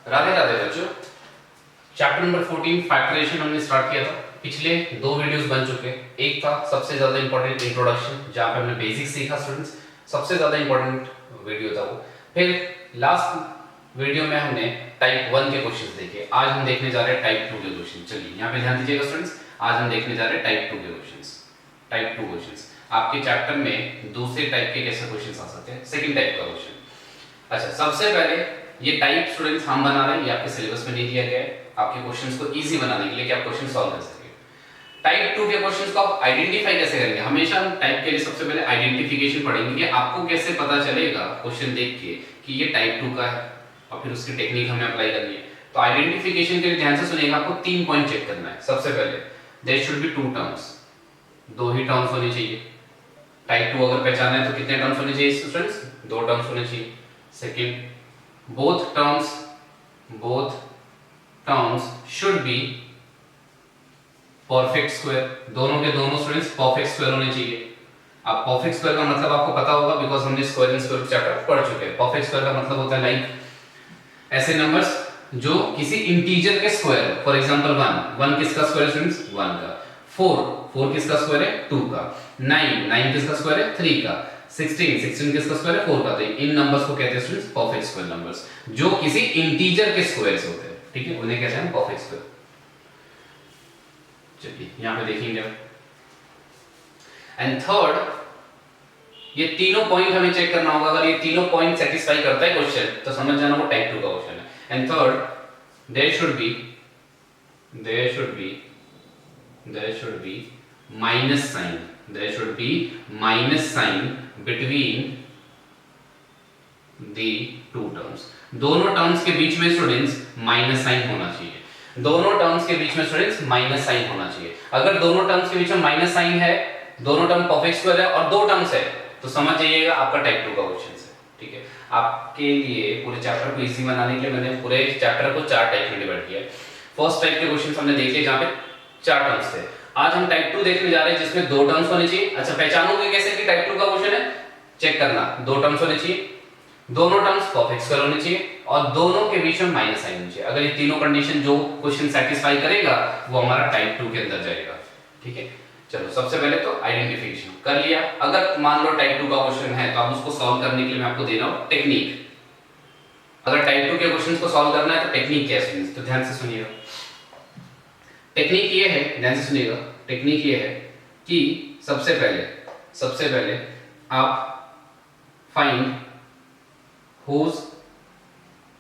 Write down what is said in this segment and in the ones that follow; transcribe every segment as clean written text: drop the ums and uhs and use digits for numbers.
राधे राधे बच्चों। Chapter number 14 factorisation हमने start किया था। पिछले दो वीडियोस बन चुके। एक था सबसे ज्यादा इंपॉर्टेंट इंट्रोडक्शन, जहां पे हमने बेसिक सीखा स्टूडेंट्स, सबसे ज्यादा इंपॉर्टेंट वीडियो था वो। फिर लास्ट वीडियो में हमने टाइप 1 के क्वेश्चंस देखे। आज हम देखने जा रहे हैं टाइप 2 के क्वेश्चन। चलिए यहाँ पे ध्यान दीजिएगा स्टूडेंट्स, आज हम देखने जा रहे हैं टाइप 2 के क्वेश्चंस। टाइप 2 क्वेश्चंस आपके चैप्टर में दूसरे टाइप के कैसे क्वेश्चंस आ सकते हैं, सेकंड टाइप का क्वेश्चन। अच्छा, सबसे पहले ये टाइप स्टूडेंट्स हम बना रहे हैं, ये आपके सिलेबस में नहीं दिया गया है, आपके क्वेश्चंस को इजी बनाने के लिए कि आप क्वेश्चन सॉल्व कर सकें। टाइप 2 के क्वेश्चंस को आप आइडेंटिफाई कैसे करेंगे? हमेशा हम टाइप के लिए सबसे पहले आइडेंटिफिकेशन पढ़ेंगे कि आपको कैसे पता चलेगा क्वेश्चन देख के कि ये टाइप 2 का है, और फिर उसकी टेक्निक हमें अप्लाई करनी है। तो आइडेंटिफिकेशन के लिए ध्यान से सुनिएगा, आपको 3 पॉइंट चेक करना है। सबसे पहले देयर शुड बी 2 टर्म्स, दो ही टर्म्स होने चाहिए। टाइप 2 अगर पहचानना है तो कितने टर्म्स होने चाहिए स्टूडेंट्स? 2 टर्म्स होने चाहिए। Second, both terms should be perfect square, दोनों के दोनों स्टूडेंट्स परफेक्ट स्क्वायर होने चाहिए। अब परफेक्ट स्क्वायर का मतलब आपको पता होगा, बिकॉज हमने स्क्वायर एंड स्क्वायर चैप्टर पढ़ चुके हैं। परफेक्ट स्क्वायर का मतलब होता है लाइक ऐसे नंबर्स जो किसी इंटीजर के स्क्वायर हो। फॉर एग्जांपल 1 किसका स्क्वायर है स्टूडेंट्स? 1 का। 4 किसका स्क्वायर है? 2 का। 9 किसका स्क्वायर है? 3 का। 16 किसका स्क्वायर है? 4 का। तो इन नंबर्स को कहते हैं स्टूडेंट्स परफेक्ट स्क्वायर नंबर्स, जो किसी इंटीजर के स्क्वायर्स होते हैं, ठीक है, उन्हें कहते हैं परफेक्ट स्क्वायर। चलिए यहां पे देखेंगे। एंड थर्ड, ये तीनों पॉइंट हमें चेक करना होगा। अगर ये तीनों पॉइंट सेटिस्फाई करता है क्वेश्चन, तो समझ जाना वो टाइप 2 का क्वेश्चन है। And third, there should be minus sign, there should be minus sign between the two terms। दोनों टर्म्स के बीच में स्टूडेंट्स माइनस साइन होना चाहिए। दोनों टर्म्स के बीच में स्टूडेंट्स माइनस साइन होना चाहिए। अगर दोनों टर्म्स के बीच में माइनस साइन है, दोनों टर्म परफेक्ट स्क्वायर है और दो टर्म्स है, तो समझ जाइएगा आपका टाइप 2 का क्वेश्चन है। ठीक है, आपके लिए पूरे चैप्टर को इजी बनाने के लिए मैंने पूरे चैप्टर को 4 टाइप में डिवाइड किया है। फर्स्ट टाइप के क्वेश्चंस हमने देखे जहां पे 4 टर्म्स थे। आज हम टाइप 2 देखने जा रहे हैं जिसमें 2 टर्म्स होने चाहिए। अच्छा, पहचानोगे कैसे कि टाइप 2 का क्वेश्चन है? चेक करना, 2 टर्म्स होने चाहिए, दोनों टर्म्स परफेक्ट स्क्वायर होने चाहिए और दोनों के बीच में माइनस साइन होनी चाहिए। अगर ये तीनों कंडीशन जो क्वेश्चन सेटिस्फाई करेगा वो हमारा टाइप 2 के अंदर जाएगा। ठीक है, चलो सबसे पहले तो आइडेंटिफिकेशन कर लिया। अगर मान लो टाइप 2 का क्वेश्चन है तो अब उसको सॉल्व करने के लिए मैं आपको दे रहा हूं टेक्निक। अगर टाइप 2 के क्वेश्चंस को सॉल्व करना है तो टेक्निक क्या है? तो ध्यान से सुनिएगा। टेक्निक ये है, ध्यान से सुनिएगा, टेक्निक ये है कि सबसे पहले आप find whose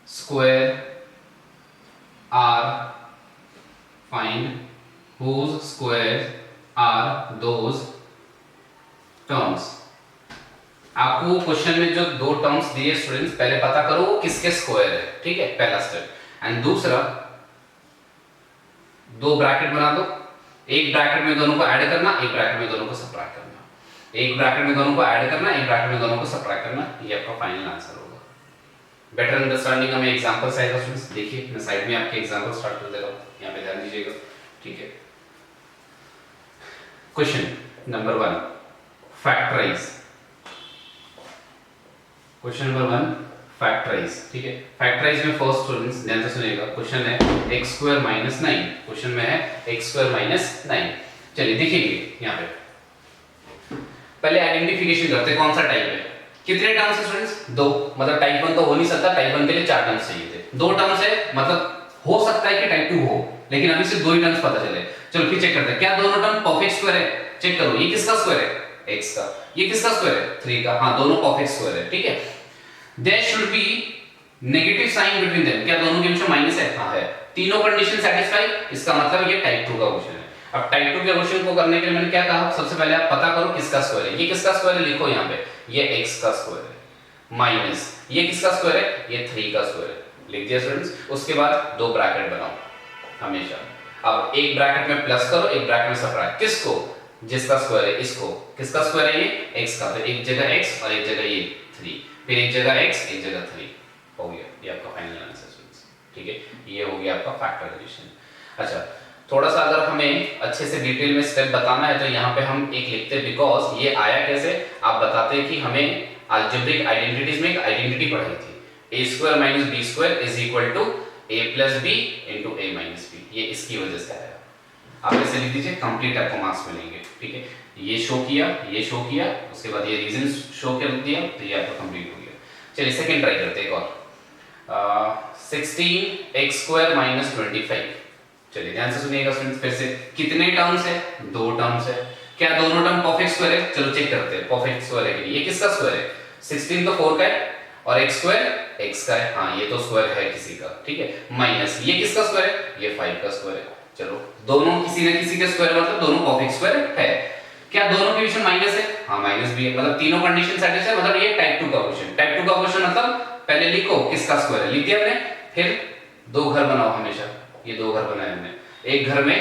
square are those terms. आपको क्वेश्चन में जो 2 टर्म्स दिए स्टूडेंट्स, पहले पता करो वो किसके स्क्वायर है। ठीक है, पहला स्टेप। एंड दूसरा, 2 ब्रैकेट बना दो, एक ब्रैकेट में दोनों को ऐड करना, एक ब्रैकेट में दोनों को सबट्रैक्ट करना। एक ब्रैकेट में दोनों को ऐड करना, एक ब्रैकेट में दोनों को सबट्रैक्ट करना। ये आपका फाइनल आंसर होगा। बेटर अंडरस्टैंडिंग हमें एग्जांपल्स आएगा स्टूडेंट्स। देखिए मैं साइड में आपके एग्जांपल स्टार्ट कर दे रहा हूं, यहां पे ध्यान दीजिएगा। ठीक है, question number 1 factorise. Question number 1 factorise. ठीक है, फैक्टराइज में फर्स्ट स्टूडेंट्स ध्यान से सुनिएगा, क्वेश्चन है x² - 9। क्वेश्चन में है x² - 9। चलिए देखेंगे यहां पे। पहले आइडेंटिफिकेशन करते हैं कौन सा टाइप है। कितने टर्म्स है स्टूडेंट्स? 2। मतलब टाइप 1 तो हो नहीं सकता, टाइप 1 के लिए 4 टर्म्स चाहिए थे। 2 टर्म्स है, मतलब हो सकता है कि टाइप 2 हो, लेकिन अभी सिर्फ 2 ही टर्म्स पता चले। चलो फिर चेक करते हैं, क्या दोनों टर्म परफेक्ट स्क्वायर है? चेक करो, ये किसका स्क्वायर है? x का। ये किसका स्क्वायर है? 3 का। हां, दोनों परफेक्ट स्क्वायर है। ठीक है, there should be negative sign between them. क्या दोनों के बीच में माइनस है? हां है। तीनों कंडीशन सेटिस्फाई, इसका मतलब ये टाइप 2 का क्वेश्चन है। अब टाइप 2 के क्वेश्चन को करने के लिए मैंने क्या कहा? सबसे पहले आप पता करो किसका स्क्वायर है। ये किसका स्क्वायर है? लिखो यहां पे, ये x का स्क्वायर है, माइनस ये किसका स्क्वायर है? ये 3 का स्क्वायर है। लिख दिया स्टूडेंट्स। उसके बाद 2 ब्रैकेट बनाओ हमेशा। अब एक ब्रैकेट में प्लस करो, एक ब्रैकेट में सबट्रैक्ट। किसको? जिसका स्क्वायर है इसको। किसका स्क्वायर है? ये x का। तो एक जगह x और एक जगह ये 3, फिर एक जगह x एक जगह 3। हो गया, ये आपका फाइनल आंसर स्टूडेंट्स। ठीक है, ये हो गया आपका फैक्टराइजेशन। अच्छा, थोड़ा सा अगर हमें अच्छे से डिटेल में स्टेप बताना है तो यहाँ पे हम एक लिखते हैं, बिकॉज ये आया कैसे आप बताते हैं कि हमें अलजेब्रिक आइडेंटिटीज में एक आइडेंटिटी पढ़ाई थी, a² - b² = a plus b into a minus b, ये इसकी वजह से आया। आप ऐसे लिख दीजिए, कंप्लीट आपको मार्क्स मिलेंगे। ठीक है, ये शो किया, उसके बाद ये रीजन शो कर दिया, तो ये आपका कंप्लीट हो गया। चलिए सेकंड ट्राई करते हैं एक और। 16x² minus 25। चलिए ध्यान से सुनिएगा स्टूडेंट्स, फिर से कितने टर्म्स है? 2 टर्म्स है। क्या दोनों टर्म परफेक्ट स्क्वायर है? चलो चेक करते हैं परफेक्ट स्क्वायर है कि नहीं। ये किसका स्क्वायर है? 16 तो 4 का है और x² x का है। हाँ, ये तो स्क्वायर है किसी का। ठीक है, माइनस ये किसका स्क्वायर है? ये 5 का स्क्वायर है। चलो दोनों किसी न किसी के स्क्वायर, मतलब दोनों परफेक्ट स्क्वायर है। क्या दोनों के बीच में माइनस है? हाँ, माइनस भी है, मतलब तीनों कंडीशन सेटिस्फाई, मतलब ये टाइप 2 का क्वेश्चन। टाइप 2 का क्वेश्चन मतलब पहले लिखो किसका स्क्वायर है, लिख दिया हमने, फिर 2 घर बनाओ हमेशा। ये 2 घर बनाए हमने, एक घर में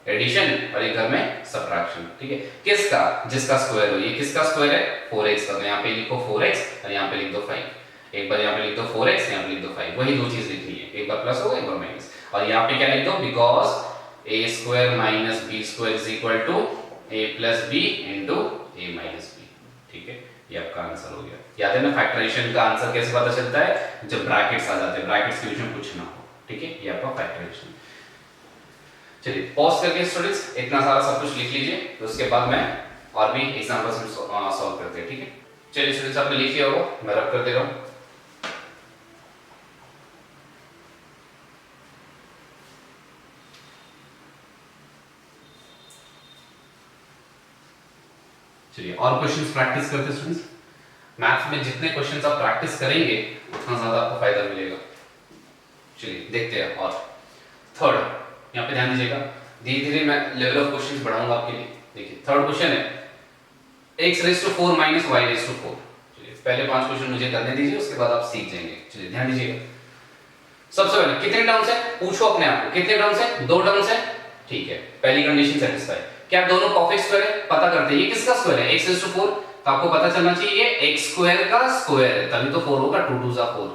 एडिशन और एक घर में सबट्रैक्शन। ठीक है, किसका? जिसका स्क्वायर हो। ये किसका स्क्वायर है? 4x का। तो यहाँ पे लिखो 4x और यहाँ पे लिख दो 5। एक बार यहाँ पे लिख दो 4x, यहाँ पे लिख दो 5। वही 2 चीज लिखनी है, एक बार प्लस होगा एक बार माइनस। और यहाँ पे क्या लिख दो? Because a² minus b² is equal to a plus b into a minus b। ठीक है, ये आपका आंसर हो गया। याद है ना फैक्टराइजेशन का आंसर कैसे पता चलता है? जब ब्रैकेट्स आ जाते हैं, ब्रैकेट्स के बीच में कुछ ना हो। ठीक है, ये आपका फैक्टराइजेशन। चलिए पॉज करके स्टूडेंट्स इतना सारा सब कुछ लिख लीजिए, तो उसके बाद मैं और भी एग्जांपल्स में सॉल्व करते हैं। ठीक है, चलिए स्टूडेंट्स आपने लिख लिया होगा, मैं रब कर दे रहा हूं। चलिए और क्वेश्चंस प्रैक्टिस करते हैं स्टूडेंट्स। मैथ्स में जितने क्वेश्चंस आप प्रैक्टिस करेंगे उतना ज्यादा आपको फायदा मिलेगा। चलिए देखते हैं। और थर्ड, यहाँ पे ध्यान दीजिएगा, धीरे धीरे मैं लेवल ऑफ क्वेश्चंस बढ़ाऊंगा आपके लिए। देखिए थर्ड क्वेश्चन है x⁴ माइनस y⁴। चलिए पहले 5 क्वेश्चन मुझे करने दीजिए, उसके बाद आप सीख जाएंगे। चलिए ध्यान दीजिएगा, सबसे पहले कितने टर्म्स है? पूछो अपने आप को, कितने टर्म्स है? 2 टर्म्स है। ठीक है, पहली कंडीशन सेटिस्फाई। क्या दोनों परफेक्ट स्क्वायर है? पता करते हैं। ये किसका स्क्वायर है? x⁴। तो आपको पता चलना चाहिए ये x² का स्क्वायर है, तभी तो 4 होगा, 2 2 जा 4।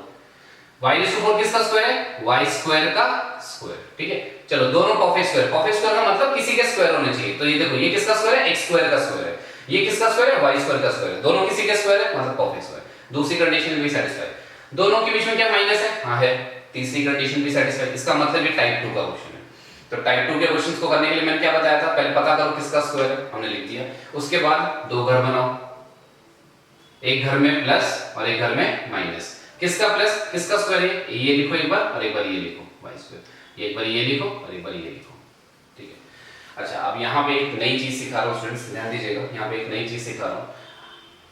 y⁴ किसका स्क्वायर है? y² का स्क्वायर। ठीक है, चलो दोनों परफेक्ट स्क्वायर। परफेक्ट स्क्वायर का मतलब किसी के स्क्वायर होने चाहिए। तो ये देखो, ये किसका स्क्वायर है? x² का स्क्वायर है। ये किसका स्क्वायर है? y² का स्क्वायर है। दोनों किसी के स्क्वायर है, मतलब परफेक्ट स्क्वायर। दूसरी कंडीशन भी सेटिस्फाई। दोनों के बीच में क्या माइनस है? हां है। तीसरी कंडीशन भी सेटिस्फाई। इसका मतलब ये टाइप 2 का क्वेश्चन है। तो टाइप 2 के क्वेश्चंस को करने के लिए मैंने क्या बताया था? पहले पता करो किसका स्क्वायर है, हमने लिख दिया। उसके बाद 2 घर बनाओ, एक घर में प्लस और एक घर में माइनस। किसका प्लस किसका स्क्वायर है? ये लिखो एक बार और एक बार ये लिखो y²। ये एक बार ये लिखो और एक बार ये लिखो। ठीक है, अच्छा अब यहाँ पे एक नई चीज सिखा रहा हूँ स्टूडेंट्स, ध्यान दीजिएगा। यहाँ पे एक नई चीज सिखा रहा हूँ।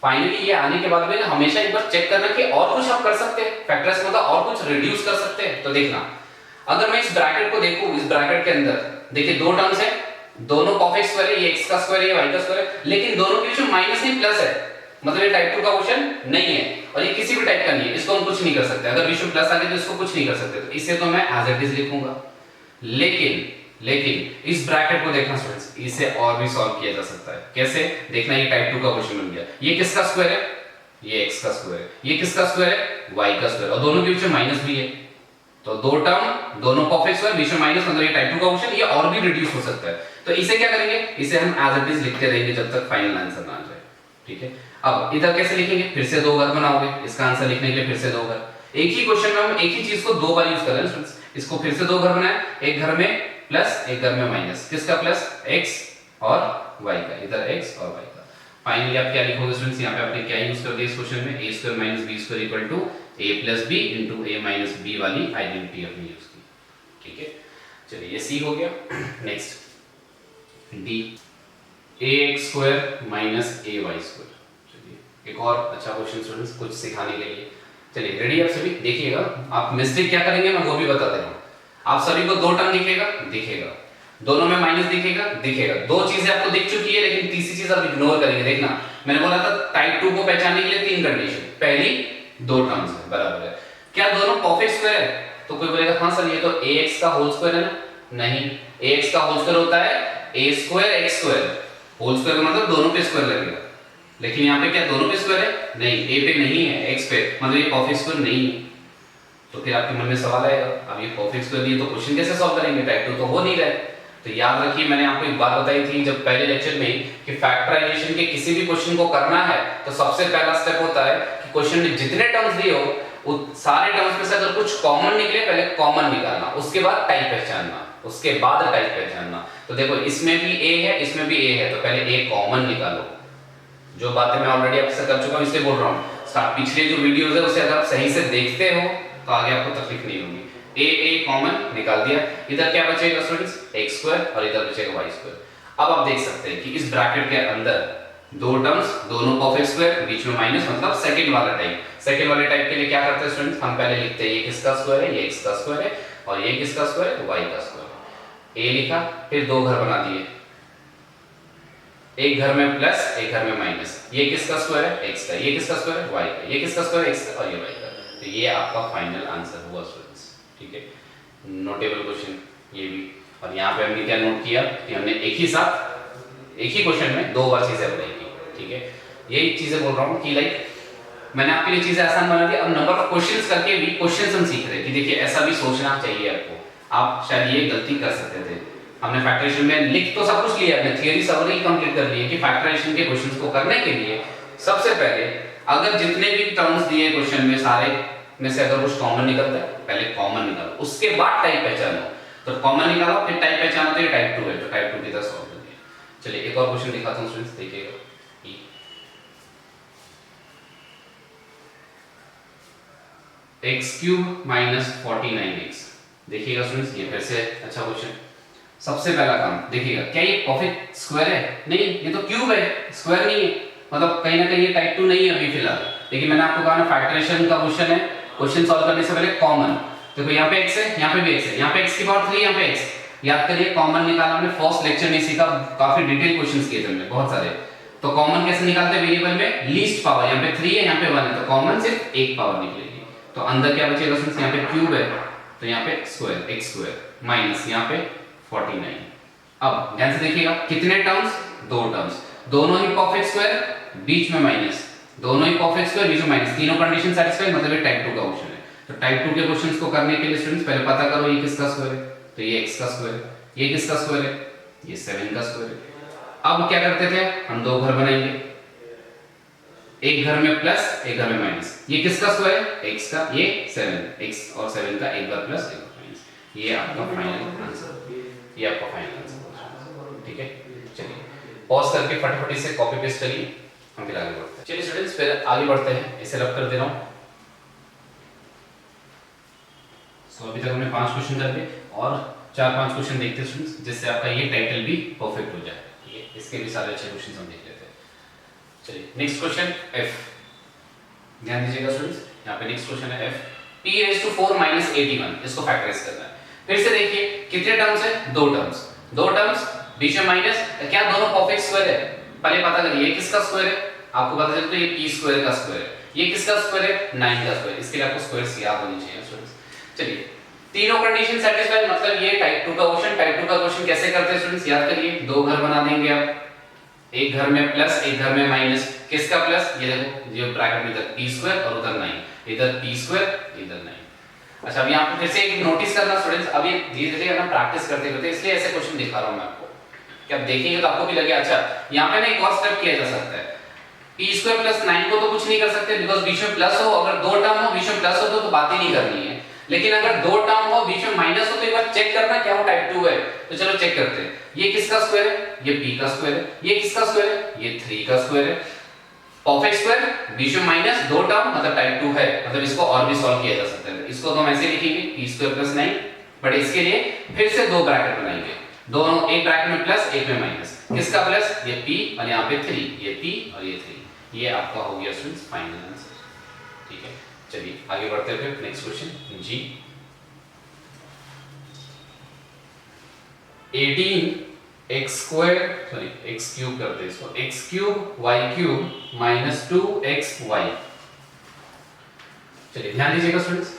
फाइनली ये आने के बाद में ना हमेशा एक बार चेक करना कि और कुछ आप कर सकते हैं फैक्टर्स, मतलब और कुछ रिड्यूस कर सकते हैं। तो देखना, अगर मैं इस ब्रैकेट को देखूं, इस ब्रैकेट के अंदर देखिए 2 टर्म्स है, दोनों परफेक्ट स्क्वायर है। ये x का स्क्वायर है, ये y का स्क्वायर है, लेकिन दोनों के बीच में माइनस नहीं प्लस है, मतलब ये टाइप 2 का क्वेश्चन नहीं है। और ये किसी भी टाइप का नहीं है, इसको हम कुछ नहीं कर सकते। अगर बीच में प्लस आ गया तो इसको कुछ नहीं कर सकते। तो इसे तो मैं एज इट इज लिखूंगा। लेकिन इस ब्रैकेट को देखना स्टूडेंट्स, इसे और भी सॉल्व किया जा सकता है। कैसे? देखना, ये टाइप 2 का क्वेश्चन बन गया। ये किसका स्क्वायर है? ये x का स्क्वायर है। ये किसका स्क्वायर है? y का स्क्वायर। और दोनों के बीच में माइनस भी है, तो 2 टर्म दोनों परफेक्ट स्क्वायर, बीच में माइनस, मतलब ये टाइप 2 का क्वेश्चन, ये और भी रिड्यूस हो सकता है। तो इसे क्या करेंगे? इसे हम एज इट इज लिखते रहेंगे जब तक फाइनल आंसर ना आ जाए। ठीक है, अब इधर कैसे लिखेंगे? फिर से 2 घर बनाओगे इसका आंसर लिखने के लिए, फिर से 2 घर। एक ही क्वेश्चन में हम एक ही चीज को 2 बार यूज कर रहे हैं स्टूडेंट्स। इसको फिर से 2 घर बनाए, एक घर में प्लस एक घर में माइनस। किसका प्लस? x और y का, इधर x और y का। फाइनली आप क्या लिखोगे स्टूडेंट्स? यहाँ पे आपने क्या यूज कर दिया इस क्वेश्चन में? a² minus b² equal to a plus b into a minus b वाली आइडेंटिटी अपनी यूज की। ठीक है, चलिए ये c हो गया। Next d ax² minus ay²। चलिए एक और अच्छा क्वेश्चन स्टूडेंट्स, कुछ सिखाने के लिए। चलिए रेडी आप सभी? देखिएगा, आप मिस्टेक क्या करेंगे मैं वो भी बता दे रहा हूँ। आप सभी को 2 टर्म दिखेगा, दोनों में माइनस दिखेगा। 2 चीजें आपको दिख चुकी है, लेकिन तीसरी चीज आप इग्नोर करेंगे। देखना, मैंने बोला था टाइप 2 को पहचानने के लिए 3 कंडीशन। पहली 2 टर्म्स है, बराबर है। क्या दोनों परफेक्ट स्क्वायर है? तो कोई बोलेगा हाँ सर ये तो ax का होल स्क्वायर है ना। नहीं, ax का होल स्क्वायर होता है a² x²। होल स्क्वायर का मतलब दोनों पे स्क्वायर लगेगा, लेकिन यहाँ पे क्या दोनों पे स्क्वायर है? नहीं, a पे नहीं है, x पे, मतलब ये परफेक्ट स्क्वायर नहीं है। तो फिर आपके मन में सवाल आएगा, अब ये परफेक्ट स्क्वायर नहीं है तो क्वेश्चन कैसे सॉल्व करेंगे? टाइप 2 तो हो नहीं रहा है। तो याद रखिए, मैंने आपको एक बात बताई थी जब पहले लेक्चर में कि फैक्टराइजेशन के किसी भी क्वेश्चन को करना है तो सबसे पहला स्टेप होता है कि क्वेश्चन में जितने टर्म्स दिए हो सारे टर्म्स में से अगर कुछ कॉमन निकले पहले कॉमन निकालना, उसके बाद टाइप पहचानना, उसके बाद टाइप पहचानना। तो देखो इसमें भी ए है, इसमें भी ए है, तो पहले ए कॉमन निकालो। जो बातें मैं ऑलरेडी आपसे कर चुका हूं इसलिए बोल रहा हूं, पिछले जो वीडियोस है उसे अगर आप सही से देखते हो तो आगे आपको तकलीफ नहीं होगी। ए कॉमन निकाल दिया, इधर क्या बचेगा स्टूडेंट्स, x स्क्वायर और इधर बचेगा y स्क्वायर। अब आप देख सकते हैं कि इस ब्रैकेट के अंदर दो टर्म्स, दोनों का ऑफ स्क्वायर, बीच में माइनस, मतलब सेकंड वाला टाइप। सेकंड वाले टाइप के लिए क्या करते हैं स्टूडेंट्स, हम पहले लिखते हैं ये किसका स्क्वायर है, ये x का स्क्वायर है, और ये किसका स्क्वायर है, y का स्क्वायर। a लिखा, फिर दो घर बना दिए, एक घर में प्लस एक घर में माइनस। ये किसका स्क्वायर है, x का, ये किसका स्क्वायर है, y का, ये किसका स्क्वायर है, x का, और ये y का। तो ये आपका फाइनल आंसर हुआ स्टूडेंट्स, ठीक है। नोटेबल क्वेश्चन ये भी। और यहाँ पे हमने क्या नोट किया कि हमने एक ही साथ एक ही क्वेश्चन में दो बार चीजें बनाई थी, ठीक है। यही चीजें बोल रहा हूँ कि लाइक मैंने आपके लिए चीजें आसान बना दी। अब नंबर ऑफ क्वेश्चंस करके भी क्वेश्चंस हम सीख रहे हैं कि देखिए ऐसा भी सोचना चाहिए आपको। आप शायद ये गलती कर सकते थे, हमने फैक्टराइजेशन में लिख तो सब कुछ लिया, हमने थियरी समरी कंप्लीट कर ली है कि फैक्टराइजेशन के क्वेश्चंस को करने के लिए सबसे पहले अगर जितने भी टर्म्स दिए क्वेश्चन में सारे में से अगर कुछ कॉमन निकलता है पहले कॉमन निकालो, उसके बाद टाइप पहचानो। तो कॉमन निकालो फिर टाइप पहचानो, तो ये टाइप 2 है, तो टाइप 2 की तरह सॉल्व कर दिया। चलिए एक और क्वेश्चन दिखाता हूं स्टूडेंट्स, देखिएगा। x cube minus 49x। देखिएगा स्टूडेंट्स ये फिर से अच्छा क्वेश्चन। सबसे पहला काम देखिएगा, क्या ये परफेक्ट स्क्वायर है, नहीं ये तो क्यूब है, स्क्वायर नहीं है, मतलब कहीं ना कहीं ये टाइप 2 नहीं है अभी फिलहाल। लेकिन मैंने आपको कहा ना फैक्टराइजेशन का क्वेश्चन है, क्वेश्चन सॉल्व करने से पहले कॉमन। देखो यहाँ पे x है, यहाँ पे भी x है, यहाँ पे x की पावर 3, यहाँ पे x। याद करिए कॉमन निकालना हमने फर्स्ट लेक्चर में सीखा, काफी डिटेल क्वेश्चंस किए थे हमने बहुत सारे। तो कॉमन कैसे निकालते हैं, वेरिएबल में लीस्ट पावर, यहाँ पे 3 है, यहाँ पे 1 है, तो कॉमन सिर्फ एक पावर निकलेगी। तो अंदर क्या बचेगा स्टूडेंट्स, यहाँ पे क्यूब है तो यहाँ पे स्क्वायर, x स्क्वायर माइनस यहाँ पे 49। अब ध्यान से देखिएगा कितने टर्म्स, दो टर्म्स, दोनों ही परफेक्ट स्क्वायर, बीच में माइनस, दोनों ही परफेक्ट स्क्वायर, बीच में माइनस, तीनों कंडीशन सैटिस्फाई, मतलब ये टाइप 2 का क्वेश्चन है। तो टाइप 2 के क्वेश्चंस को करने के लिए स्टूडेंट्स पहले पता करो ये किसका स्क्वायर है, तो ये x का स्क्वायर है, ये किसका स्क्वायर है, ये 7 का स्क्वायर है। अब क्या करते थे हम, दो घर बनाएंगे, एक घर में प्लस एक घर में माइनस। ये किसका स्क्वायर है, x का, ये 7, x और 7 का एक बार प्लस एक बार माइनस। ये आपका फाइनल आंसर, ये आपका फाइनल आंसर, ठीक है। चलिए पॉज करके फटाफट से कॉपी पेस्ट करिए, हम फिर आगे बढ़ते हैं। चलिए स्टूडेंट्स फिर आगे बढ़ते हैं, इसे रब कर दे रहा हूं। सो अभी तक हमने 5 क्वेश्चन कर लिए और 4-5 क्वेश्चन देखते हैं स्टूडेंट्स, जिससे आपका ये टाइटल भी परफेक्ट हो जाए, ठीक है। इसके भी सारे अच्छे क्वेश्चन हम देख लेते हैं। चलिए नेक्स्ट क्वेश्चन f, ध्यान दीजिएगा स्टूडेंट्स, यहाँ पे नेक्स्ट क्वेश्चन है f p⁴ - 81, इसको फैक्टराइज करना है। फिर से देखिए कितने टर्म्स है, दो टर्म्स, दो टर्म्स बीच में माइनस, क्या दोनों परफेक्ट स्क्वायर है, पहले पता करिए ये किसका स्क्वायर है, आपको पता चलता है ये p² का स्क्वायर है, ये किसका स्क्वायर है, 9 का स्क्वायर। इसके लिए आपको स्क्वायर्स याद होनी चाहिए स्टूडेंट्स। चलिए तीनों कंडीशन सैटिस्फाई, मतलब ये टाइप 2 का क्वेश्चन। टाइप 2 का क्वेश्चन कैसे करते हैं स्टूडेंट्स, याद करिए, दो घर बना देंगे आप, एक घर में प्लस एक घर में माइनस। किसका प्लस, ये देखो ये ब्रैकेट में इधर p² और उधर 9, इधर p² इधर 9। अच्छा अब यहाँ पे फिर से एक नोटिस करना स्टूडेंट्स, अब ये धीरे-धीरे ना प्रैक्टिस करते करते इसलिए ऐसे क्वेश्चन दिखा रहा हूं मैं आपको कि आप देखेंगे तो आपको भी लगे अच्छा यहाँ पे ना एक और स्टेप किया जा सकता है। p² + 9 को तो कुछ नहीं कर सकते बिकॉज़ बीच में प्लस हो, अगर दो टर्म हो बीच में प्लस हो तो बात ही नहीं करनी है। लेकिन अगर दो टर्म हो बीच में माइनस हो तो एक बार चेक करना क्या वो टाइप 2 है। तो चलो चेक करते हैं, ये किसका स्क्वायर है, ये p का स्क्वायर है, ये किसका स्क्वायर है, ये 3 का स्क्वायर है। परफेक्ट स्क्वायर, बीच में माइनस, दो टर्म, मतलब टाइप 2 है, मतलब इसको और भी सॉल्व किया जा सकता है। इसको तो हम ऐसे लिखेंगे p² + 9, बट इसके लिए फिर से दो ब्रैकेट बनाएंगे, दोनों एक ब्रैकेट में प्लस एक में माइनस। किसका प्लस, ये p और यहाँ पे 3, ये p और ये 3। ये आपका हो गया स्टूडेंट्स फाइनल आंसर, ठीक है। चलिए आगे बढ़ते हैं, नेक्स्ट क्वेश्चन जी। 18x² करते हैं इसको, x³ y³ - 2xy। चलिए ध्यान दीजिएगा स्टूडेंट्स,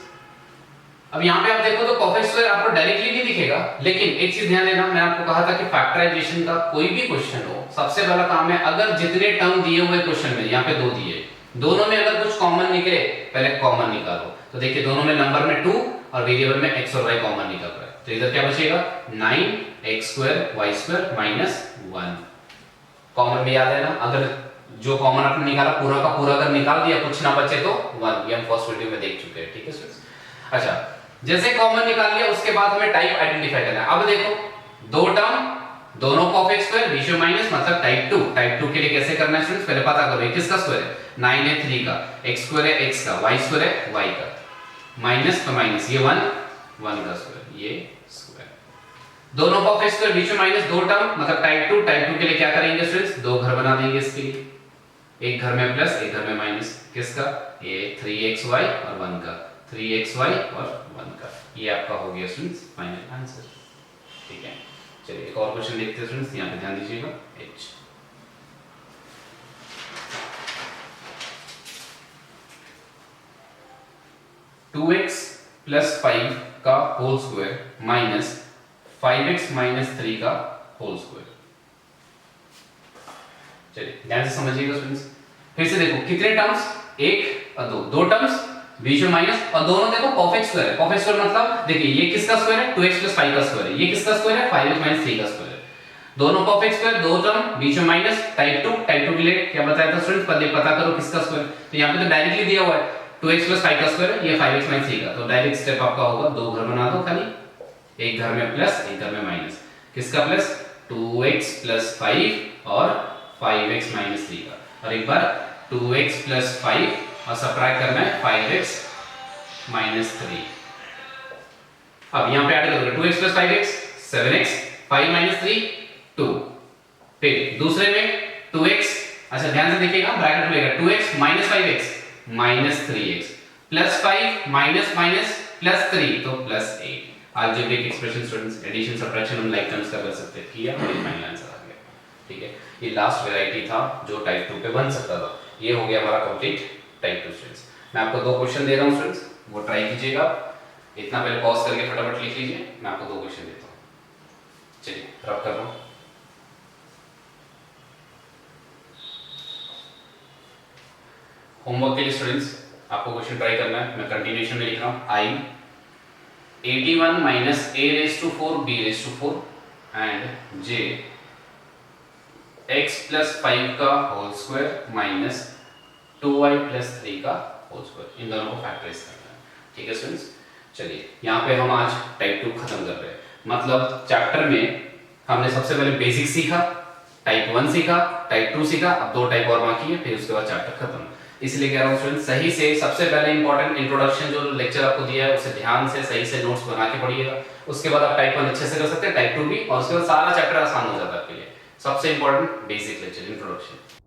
अब यहाँ पे आप देखो तो परफेक्ट स्क्वायर आपको डायरेक्टली नहीं दिखेगा, लेकिन एक चीज ध्यान देना, मैं आपको कहा था कि फैक्टराइजेशन का कोई भी क्वेश्चन हो सबसे पहला काम है अगर जितने टर्म दिए हुए क्वेश्चन में, यहाँ पे दो दिए, दोनों में अगर कुछ कॉमन निकले पहले कॉमन निकालो। तो देखिए दोनों में नंबर में 2 और वेरिएबल में x और y कॉमन निकल रहा है, तो इधर क्या बचेगा 9x² y² - 1। कॉमन में याद है ना, अगर जो कॉमन आपने निकाला पूरा का पूरा अगर निकाल दिया, कुछ ना बचे तो 1, ये हम फर्स्ट वीडियो में देख चुके हैं, ठीक है स्टूडेंट्स। अच्छा, जैसे कॉमन निकाल लिया उसके बाद हमें टाइप आइडेंटिफाई करना है। अब देखो दो टर्म, दोनों का ऑफ एक्स स्क्वायर, बीच में माइनस, मतलब टाइप 2। टाइप 2 के लिए कैसे करना है स्टूडेंट्स, पहले पता करो ये किसका स्क्वायर है, 9 है 3 का, x स्क्वायर है x का, y स्क्वायर है y का, माइनस तो माइनस, ये 1 का स्क्वायर, ये स्क्वायर, दोनों का ऑफ एक्स स्क्वायर, बीच में माइनस, दो टर्म मतलब टाइप 2। टाइप 2 के लिए क्या करेंगे स्टूडेंट्स, दो घर बना देंगे इसके लिए, एक घर में प्लस एक घर में माइनस, किसका, ये 3xy और 1 का, 3xy और 1 का, ये आपका हो गया स्टूडेंट्स फाइनल आंसर, ठीक है। चलिए एक और क्वेश्चन देखते हैं स्टूडेंट्स, यहाँ पे ध्यान दीजिएगा। h 2x प्लस 5 का whole square minus 5x minus 3 का होल स्क्वायर। चलिए ध्यान से समझिएगा स्टूडेंट्स, फिर से देखो कितने टर्म्स, एक और दो टर्म्स, बीच में माइनस, और दोनों देखो परफेक्ट स्क्वायर है। परफेक्ट स्क्वायर मतलब देखिए ये किसका स्क्वायर है, 2x प्लस 5 का स्क्वायर है, ये किसका स्क्वायर है, 5x माइनस 3 का स्क्वायर है, दोनों परफेक्ट स्क्वायर, दो टर्म, बीच में माइनस, टाइप 2। टाइप 2 के लिए क्या बताया था स्टूडेंट्स, पहले पता करो किसका स्क्वायर, तो यहाँ पे तो डायरेक्टली दिया हुआ है 2x प्लस 5 का स्क्वायर है, ये 5x माइनस 3 का, तो डायरेक्ट स्टेप आपका होगा, दो घर बना दो खाली, एक घर में प्लस एक घर में माइनस, किसका प्लस, 2x प्लस 5 और 5x माइनस 3 का, और एक बार 2x प्लस 5 और सबट्रैक्ट करना है 5x माइनस 3। अब यहाँ पे ऐड करोगे 2x plus 5x 7x, 5 minus 3 2, फिर दूसरे में 2x, अच्छा ध्यान से देखिएगा ब्रैकेट खुलेगा, 2x minus 5x minus 3x plus 5 minus minus plus 3 तो plus 8। Algebraic expression students, addition subtraction हम लाइक टर्म्स का कर सकते हैं, किया और फाइनल आंसर आ गया, ठीक है। ये लास्ट वैरायटी था जो टाइप 2 पे बन सकता था, ये हो गया हमारा कंप्लीट टाइप 2 स्टूडेंट्स। मैं आपको दो क्वेश्चन दे रहा हूं स्टूडेंट्स, वो ट्राई कीजिएगा, इतना पहले पॉज करके फटाफट लिख लीजिए, मैं आपको दो क्वेश्चन देता हूं। चलिए रब कर रहा हूं। होमवर्क के लिए स्टूडेंट्स आपको क्वेश्चन ट्राई करना है, मैं कंटिन्यूएशन में लिख रहा हूं, I 81 minus a raise to 4 b raise to 4 and j x plus 5 का whole square minus 2y plus 3 का होल स्क्वायर, इन दोनों को फैक्टराइज करना है, ठीक है स्टूडेंट्स। चलिए यहाँ पे हम आज टाइप 2 खत्म कर रहे हैं, मतलब चैप्टर में हमने सबसे पहले बेसिक सीखा, टाइप 1 सीखा, टाइप 2 सीखा, अब दो टाइप और बाकी है, फिर उसके बाद चैप्टर खत्म। इसलिए कह रहा हूँ स्टूडेंट सही से सबसे पहले इंपॉर्टेंट इंट्रोडक्शन जो लेक्चर आपको दिया है उसे ध्यान से सही से नोट्स बना के पढ़िएगा, उसके बाद आप टाइप 1 अच्छे से कर सकते हैं, टाइप 2 भी, और उसके बाद सारा चैप्टर आसान हो जाता है आपके लिए। सबसे इंपॉर्टेंट बेसिक लेक्चर इंट्रोडक्शन।